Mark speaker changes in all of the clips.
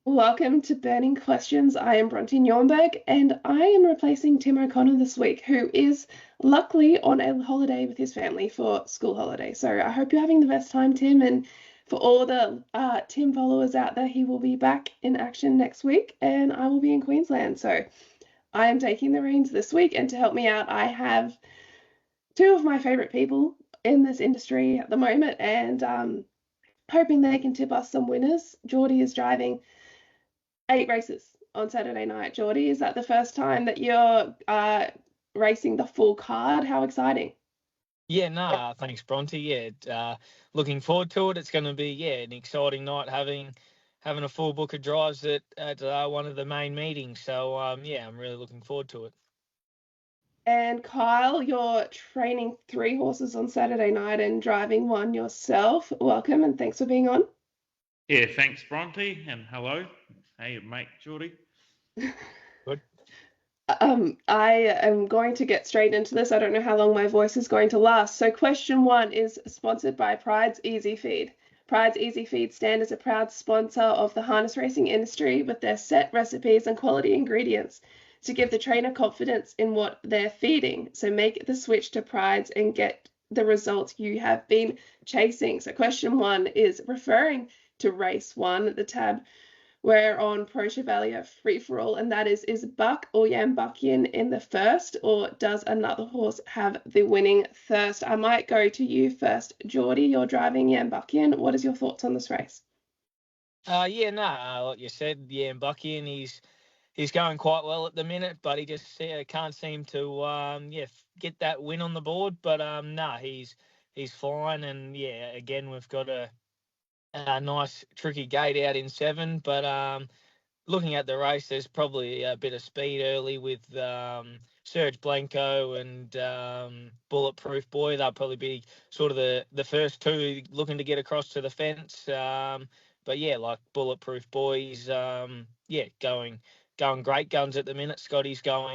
Speaker 1: Welcome to Burning Questions. I am Bronte Nieuwenburg and I am replacing Tim O'Connor this week, who is luckily on a holiday with his family for school holiday. So I hope you're having the best time, Tim. And for all the Tim followers out there, he will be back in action next week and I will be in Queensland. So I am taking the reins this week. And to help me out, I have two of my favorite people in this industry at the moment and hoping they can tip us some winners. Geordie is driving 8 races on Saturday night. Geordie, is that the first time that you're racing the full card? How exciting!
Speaker 2: Yeah, no, thanks, Bronte. Yeah, looking forward to it. It's going to be an exciting night having a full book of drives at one of the main meetings. So I'm really looking forward to it.
Speaker 1: And Kyle, you're training 3 horses on Saturday night and driving one yourself. Welcome and thanks for being on.
Speaker 3: Yeah, thanks, Bronte, and hello. Hey, mate, Geordie.
Speaker 2: Good.
Speaker 1: I am going to get straight into this. I don't know how long my voice is going to last. So question one is sponsored by Pride's Easy Feed. Pride's Easy Feed stand as a proud sponsor of the harness racing industry with their set recipes and quality ingredients to give the trainer confidence in what they're feeding. So make the switch to Pride's and get the results you have been chasing. So question one is referring to race one, the tab we're on Pro Chevalier free for all, and that is Buck or Yambuckian in the first, or does another horse have the winning thirst? I might go to you first, Geordie. You're driving Yambuckian. What is your thoughts on this race?
Speaker 2: Like you said, Bucky, and he's going quite well at the minute, but he just can't seem to get that win on the board. But he's fine, and again we've got a nice tricky gate out in 7, but looking at the race, there's probably a bit of speed early with Serge Blanco and Bulletproof Boy. They'll probably be sort of the first two looking to get across to the fence. But like Bulletproof Boy's going great guns at the minute. Scotty's got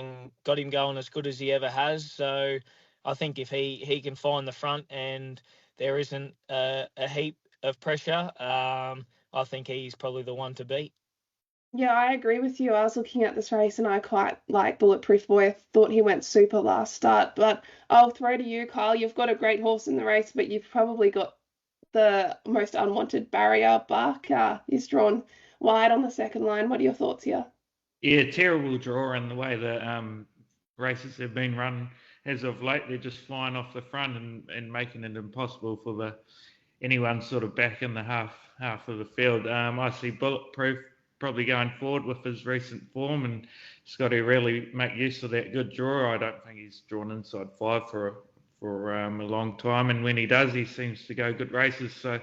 Speaker 2: him going as good as he ever has. So I think if he can find the front and there isn't a heap of pressure, I think he's probably the one to beat.
Speaker 1: Yeah, I agree with you. I was looking at this race and I quite like Bulletproof Boy. I thought he went super last start, but I'll throw to you, Kyle. You've got a great horse in the race, but you've probably got the most unwanted barrier. Buck, he's drawn wide on the second line. What are your thoughts here?
Speaker 3: Yeah, terrible draw in the way the races have been run as of late. They're just flying off the front and making it impossible for anyone sort of back in the half of the field. I see Bulletproof probably going forward with his recent form, and he's got to really make use of that good draw. I don't think he's drawn inside 5 for a long time, and when he does, he seems to go good races. So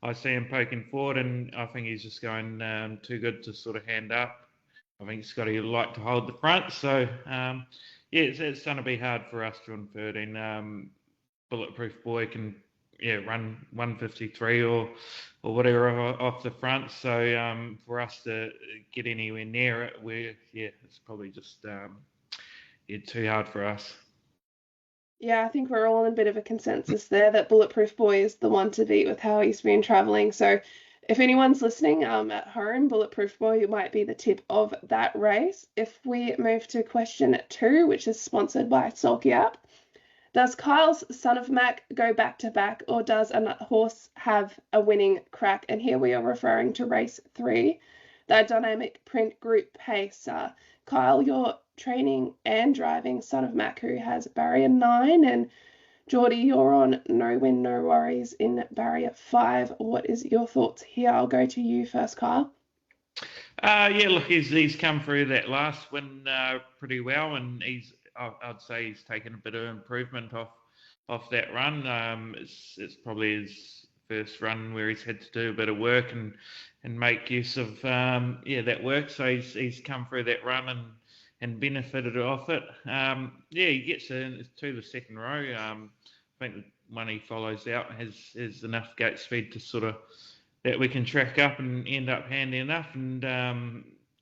Speaker 3: I see him poking forward, and I think he's just going too good to sort of hand up. I think Scotty would like to hold the front, so it's going to be hard for us drawn 13. Bulletproof Boy can run 153 or whatever off the front. So for us to get anywhere near it, it's probably just too hard for us.
Speaker 1: Yeah, I think we're all in a bit of a consensus there that Bulletproof Boy is the one to beat with how he's been traveling. So if anyone's listening at home, Bulletproof Boy might be the tip of that race. If we move to question 2, which is sponsored by Sulky App, does Kyle's Son of Mac go back to back, or does a horse have a winning crack? And here we are referring to race 3, that dynamic print group pace. Kyle, you're training and driving Son of Mac, who has barrier 9, and Geordie, you're on no win, no worries in barrier 5. What is your thoughts here? I'll go to you first, Kyle.
Speaker 3: Look, he's come through that last win pretty well, and I'd say he's taken a bit of improvement off that run. It's probably his first run where he's had to do a bit of work and make use of that work. So he's come through that run and benefited off it. He gets to the second row. I think the one he follows out has enough gate speed to sort of that we can track up and end up handy enough, and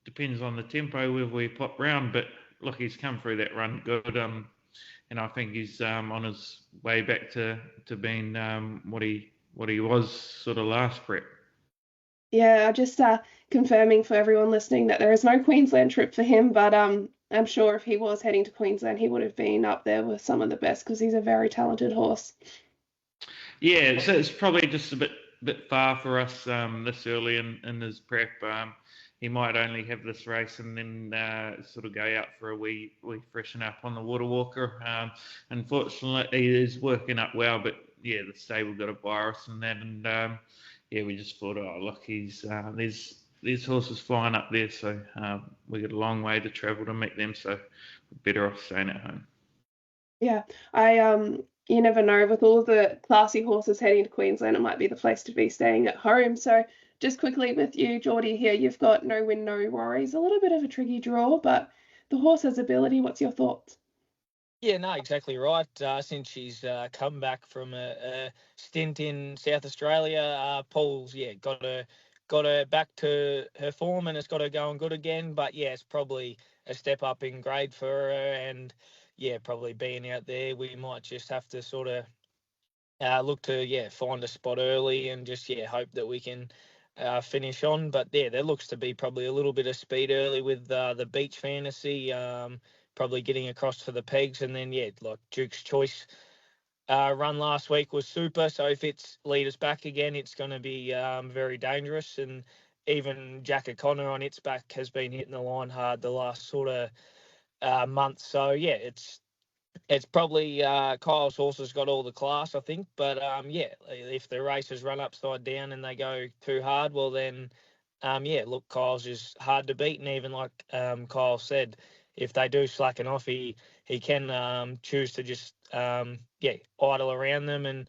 Speaker 3: depends on the tempo whether we pop round. But look, he's come through that run good, and I think he's on his way back to being what he was sort of last prep.
Speaker 1: Yeah, just confirming for everyone listening that there is no Queensland trip for him, but I'm sure if he was heading to Queensland, he would have been up there with some of the best because he's a very talented horse.
Speaker 3: Yeah, so it's probably just a bit far for us this early in his prep. He might only have this race and then sort of go out for a wee freshen up on the water walker. Unfortunately, he is working up well, but yeah, the stable got a virus and that, and yeah, we just thought, oh look, he's there's horses flying up there, so we got a long way to travel to meet them, so we're better off staying at home.
Speaker 1: Yeah, I you never know with all the classy horses heading to Queensland, it might be the place to be staying at home. So just quickly with you, Geordie, here, you've got no win, no worries. A little bit of a tricky draw, but the horse has ability. What's your thoughts?
Speaker 2: Yeah, no, exactly right. Since she's come back from a stint in South Australia, Paul's got her back to her form and it's got her going good again. But yeah, it's probably a step up in grade for her, and yeah, probably being out there, we might just have to sort of look to find a spot early and just hope that we can finish on. But yeah, there looks to be probably a little bit of speed early with the beach fantasy. Probably getting across for the pegs, and then like Duke's Choice run last week was super. So if it's lead us back again, it's going to be very dangerous. And even Jack O'Connor on its back has been hitting the line hard the last sort of month. So yeah, it's probably Kyle's horse has got all the class, I think. But if the races run upside down and they go too hard, well then, look, Kyle's is hard to beat. And even like Kyle said, if they do slacken off, he can choose to just idle around them and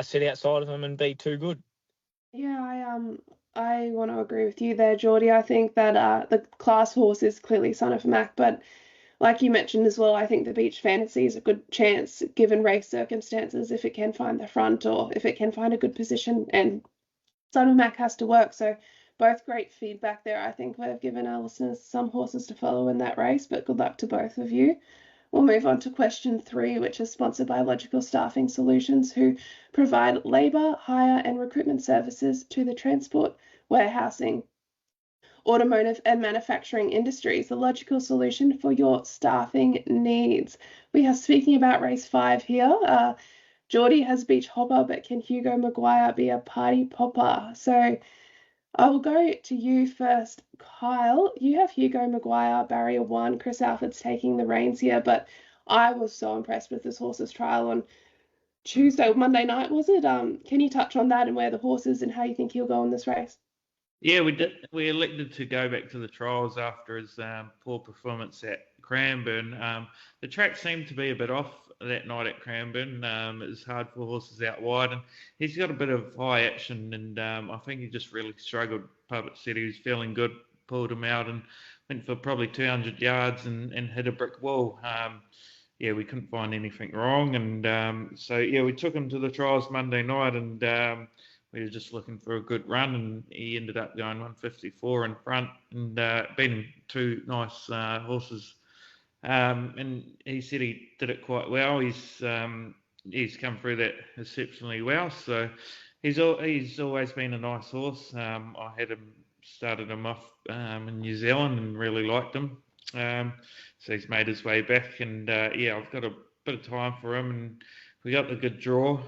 Speaker 2: sit outside of them and be too good.
Speaker 1: Yeah, I want to agree with you there, Geordie. I think that the class horse is clearly Son of Mac, but like you mentioned as well, I think the beach fantasy is a good chance given race circumstances if it can find the front or if it can find a good position. And Son of Mac has to work. So both great feedback there. I think we've given our listeners some horses to follow in that race, but good luck to both of you. We'll move on to question 3, which is sponsored by Logical Staffing Solutions, who provide labour, hire, and recruitment services to the transport, warehousing, automotive, and manufacturing industries. The logical solution for your staffing needs. We are speaking about race 5 here. Geordie has Beach Hopper, but can Hugo Maguire be a party popper? So I will go to you first, Kyle. You have Hugo Maguire, barrier 1. Chris Alford's taking the reins here, but I was so impressed with this horse's trial on Tuesday or Monday night, was it? Can you touch on that and where the horse is and how you think he'll go in this race?
Speaker 3: Yeah, we did. We elected to go back to the trials after his poor performance at Cranbourne. The track seemed to be a bit off that night at Cranbourne. It was hard for horses out wide, and he's got a bit of high action, and I think he just really struggled. Public said he was feeling good, pulled him out, and went for probably 200 yards and hit a brick wall. Yeah, we couldn't find anything wrong, and so yeah, we took him to the trials Monday night, and we were just looking for a good run, and he ended up going 154 in front and beating two nice horses. And he said he did it quite well. He's come through that exceptionally well. So he's always been a nice horse. I started him off in New Zealand and really liked him. So he's made his way back, and yeah, I've got a bit of time for him, and we got the good draw.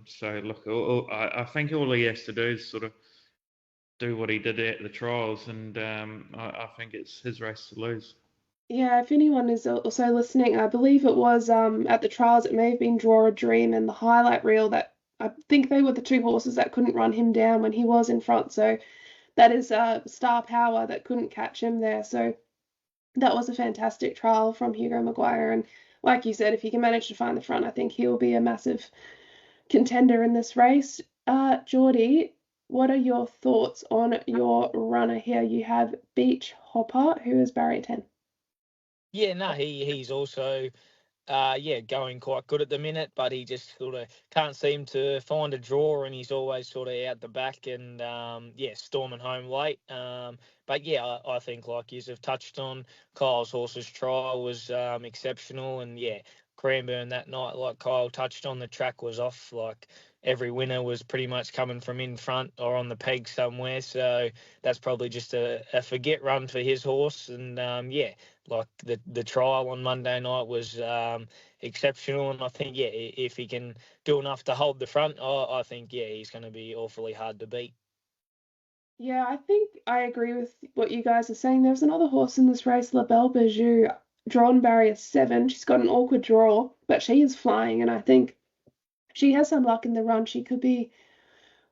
Speaker 3: So look, I think all he has to do is sort of do what he did at the trials, and I think it's his race to lose.
Speaker 1: Yeah, if anyone is also listening, I believe it was at the trials, it may have been Draw a Dream and the highlight reel that I think they were the two horses that couldn't run him down when he was in front. So that is star power that couldn't catch him there. So that was a fantastic trial from Hugo Maguire. And like you said, if he can manage to find the front, I think he'll be a massive contender in this race. Geordie, what are your thoughts on your runner here? You have Beach Hopper, who is barrier 10.
Speaker 2: Yeah, no, he's also going quite good at the minute, but he just sort of can't seem to find a draw, and he's always sort of out the back and storming home late. But yeah, I think like you have touched on, Kyle's horse's trial was exceptional, and yeah, Cranbourne that night, like Kyle touched on, the track was off. Like every winner was pretty much coming from in front or on the peg somewhere. So that's probably just a forget run for his horse. And like the trial on Monday night was exceptional. And I think, if he can do enough to hold the front, I think, he's going to be awfully hard to beat.
Speaker 1: Yeah, I think I agree with what you guys are saying. There was another horse in this race, La Belle Bijou, drawn barrier 7. She's got an awkward draw, but she is flying, and I think she has some luck in the run. She could be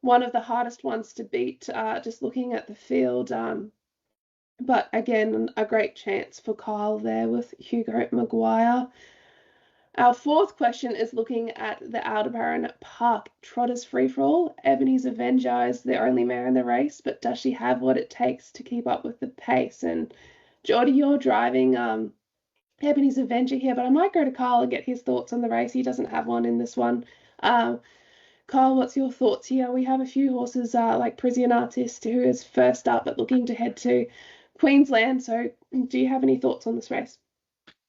Speaker 1: one of the hardest ones to beat, just looking at the field. But again, a great chance for Kyle there with Hugo Maguire. Our fourth question is looking at the Aldebaran Park Trotters Free For All. Ebony's Avenger is the only mare in the race, but does she have what it takes to keep up with the pace? And Geordie, you're driving Ebony's Avenger here, but I might go to Kyle and get his thoughts on the race. He doesn't have one in this one. Kyle, what's your thoughts here? We have a few horses like Parisian Artist, who is first up but looking to head to Queensland. So do you have any thoughts on this race?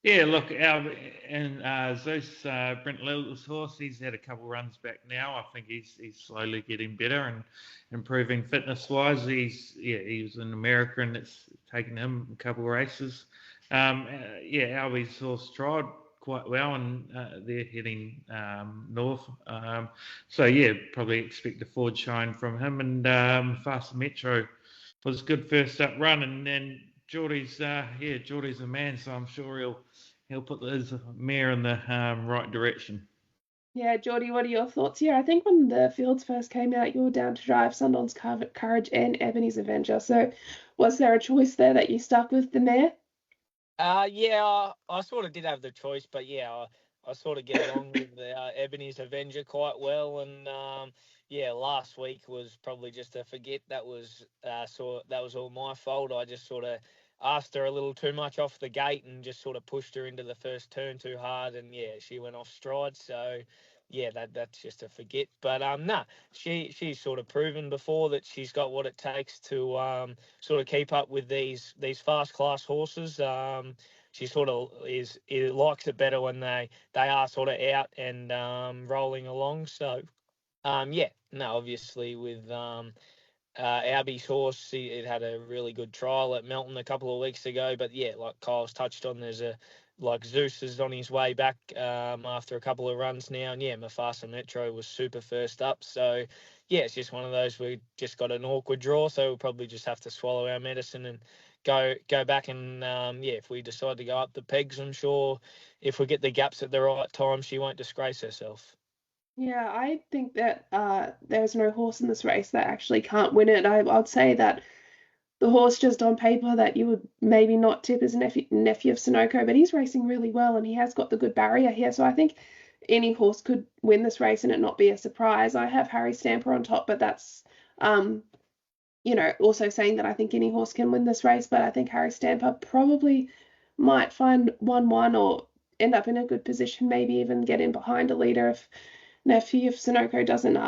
Speaker 3: Yeah, look, Zeus, Brent Little's horse, he's had a couple runs back now. I think he's slowly getting better and improving fitness-wise. He was in America and it's taken him a couple of races. Albie's horse tried quite well and they're heading north. Probably expect a forward shine from him. And Fast Metro was a good first up run, and then Geordie's a man, so I'm sure he'll put his mare in the right direction.
Speaker 1: Yeah, Geordie, what are your thoughts here? I think when the fields first came out, you were down to drive Sundawn's Courage and Ebony's Avenger. So was there a choice there that you stuck with the mare?
Speaker 2: I sort of did have the choice, but I sort of get along with the Ebony's Avenger quite well, and last week was probably just a forget. That was all my fault. I just sort of asked her a little too much off the gate and just sort of pushed her into the first turn too hard, and she went off stride. So that's just a forget. But she's sort of proven before that she's got what it takes to sort of keep up with these fast class horses. She sort of likes it better when they are sort of out and rolling along. So obviously with Albie's horse, it had a really good trial at Melton a couple of weeks ago. But like Kyle's touched on, there's Zeus is on his way back after a couple of runs now, and Mufasa Metro was super first up. So it's just one of those, we just got an awkward draw, so we'll probably just have to swallow our medicine and go back and if we decide to go up the pegs, I'm sure if we get the gaps at the right time, she won't disgrace herself.
Speaker 1: Yeah, I think that there's no horse in this race that actually can't win it. I'd say that the horse just on paper that you would maybe not tip is nephew of Sunoco, but he's racing really well and he has got the good barrier here. So I think any horse could win this race and it not be a surprise. I have Harry Stamper on top, but that's also saying that I think any horse can win this race, but I think Harry Stamper probably might find 1-1 or end up in a good position, maybe even get in behind a leader if nephew of Sunoco doesn't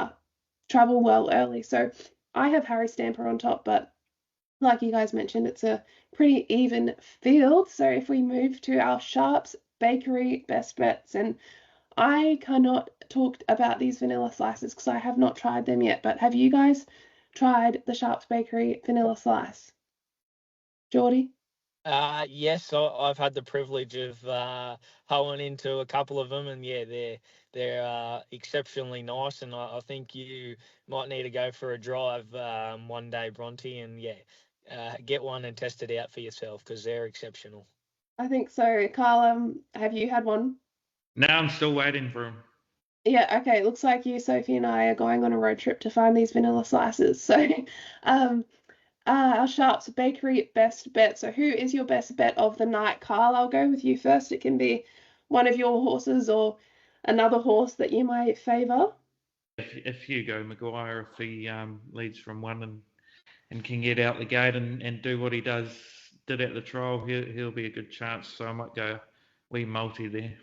Speaker 1: travel well early. So I have Harry Stamper on top, but like you guys mentioned, it's a pretty even field. So if we move to our Sharps Bakery best bets, and I cannot talk about these vanilla slices because I have not tried them yet, but have you guys tried the Sharps Bakery vanilla slice? Geordie?
Speaker 2: Yes, I've had the privilege of hoeing into a couple of them, and they're exceptionally nice. And I think you might need to go for a drive one day, Bronte, and get one and test it out for yourself because they're exceptional.
Speaker 1: I think so. Carl, have you had one?
Speaker 3: No, I'm still waiting for him.
Speaker 1: Yeah, okay. It looks like you, Sophie, and I are going on a road trip to find these vanilla slices. So, our Sharps Bakery best bet. So, who is your best bet of the night, Carl? I'll go with you first. It can be one of your horses or another horse that you might favour.
Speaker 3: If Hugo Maguire, if he leads from one and can get out the gate and do what he did at the trial, he'll be a good chance. So I might go wee multi there.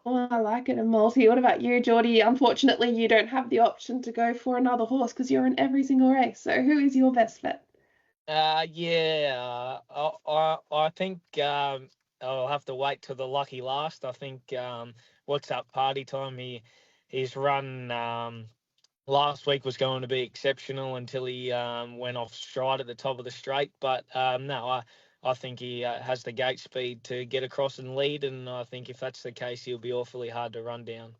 Speaker 1: Oh, I like it, a multi. What about you, Geordie? Unfortunately, you don't have the option to go for another horse because you're in every single race. So who is your best bet?
Speaker 2: I think I'll have to wait till the lucky last. I think What's Up Party Time, his run last week was going to be exceptional until he went off stride at the top of the straight. But no, I think he has the gate speed to get across and lead, and I think if that's the case, he'll be awfully hard to run down.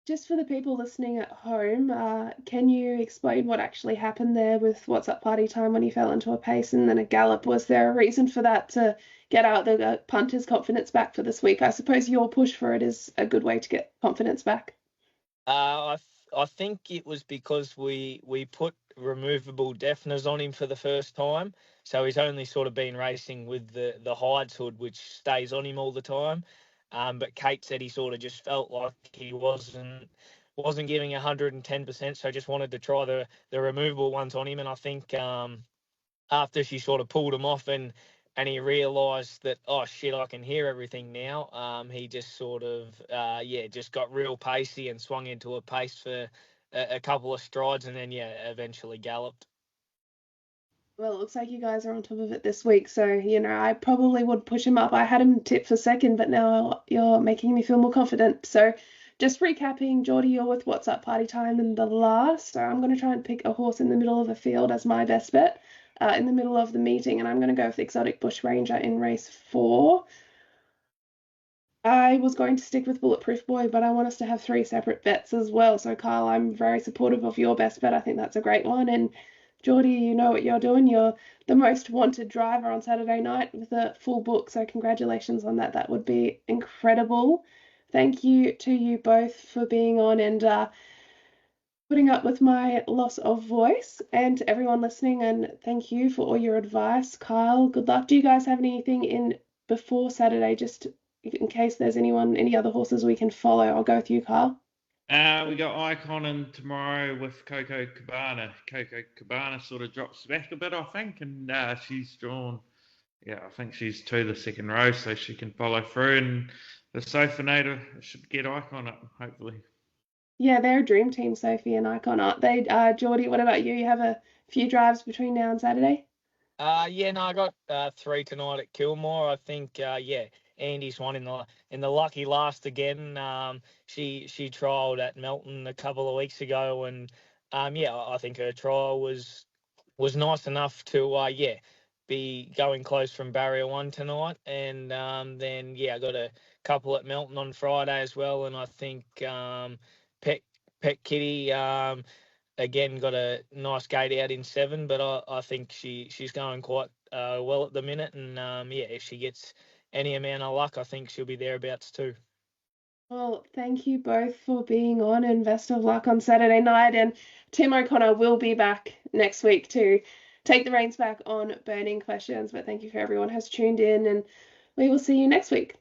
Speaker 1: Just for the people listening at home, can you explain what actually happened there with What's Up Party Time when he fell into a pace and then a gallop? Was there a reason for that to get out the punter's confidence back for this week? I suppose your push for it is a good way to get confidence back.
Speaker 2: I think it was because we put removable deafeners on him for the first time, so he's only sort of been racing with the hides hood, which stays on him all the time. But Kate said he sort of just felt like he wasn't giving 110%, so just wanted to try the removable ones on him. And I think after she sort of pulled him off and he realised that, oh shit, I can hear everything now, he just sort of just got real pacey and swung into a pace for a couple of strides, and then eventually galloped.
Speaker 1: Well, it looks like you guys are on top of it this week, so I probably would push him up. I had him tipped for second, but now you're making me feel more confident. So just recapping, Geordie, you're with What's Up Party Time in the last. So I'm going to try and pick a horse in the middle of a field as my best bet in the middle of the meeting, and I'm going to go with the Exotic Bush Ranger in race 4. I was going to stick with Bulletproof Boy, but I want us to have 3 separate bets as well. So Kyle, I'm very supportive of your best bet. I think that's a great one. And Geordie, you know what you're doing. You're the most wanted driver on Saturday night with a full book. So congratulations on that. That would be incredible. Thank you to you both for being on and putting up with my loss of voice, and to everyone listening, and thank you for all your advice. Kyle, good luck. Do you guys have anything in before Saturday, just in case there's any other horses we can follow? I'll go with you, Kyle.
Speaker 3: We got Icon in tomorrow with Coco Cabana. Coco Cabana sort of drops back a bit, I think, and she's drawn, I think she's to the second row, so she can follow through, and the Sofinator should get Icon up, hopefully.
Speaker 1: Yeah, they're a dream team, Sophie and Icon, aren't they? Geordie, what about you? You have a few drives between now and Saturday?
Speaker 2: I got 3 tonight at Kilmore. I think, Andy's one in the lucky last again. She trialled at Melton a couple of weeks ago, and I think her trial was nice enough to be going close from barrier 1 tonight. And then I got a couple at Melton on Friday as well, and I think Pet Kitty again got a nice gate out in 7, but I think she's going quite well at the minute, and if she gets any amount of luck, I think she'll be thereabouts too.
Speaker 1: Well, thank you both for being on, and best of luck on Saturday night. And Tim O'Connor will be back next week to take the reins back on burning questions. But thank you for everyone who has tuned in, and we will see you next week.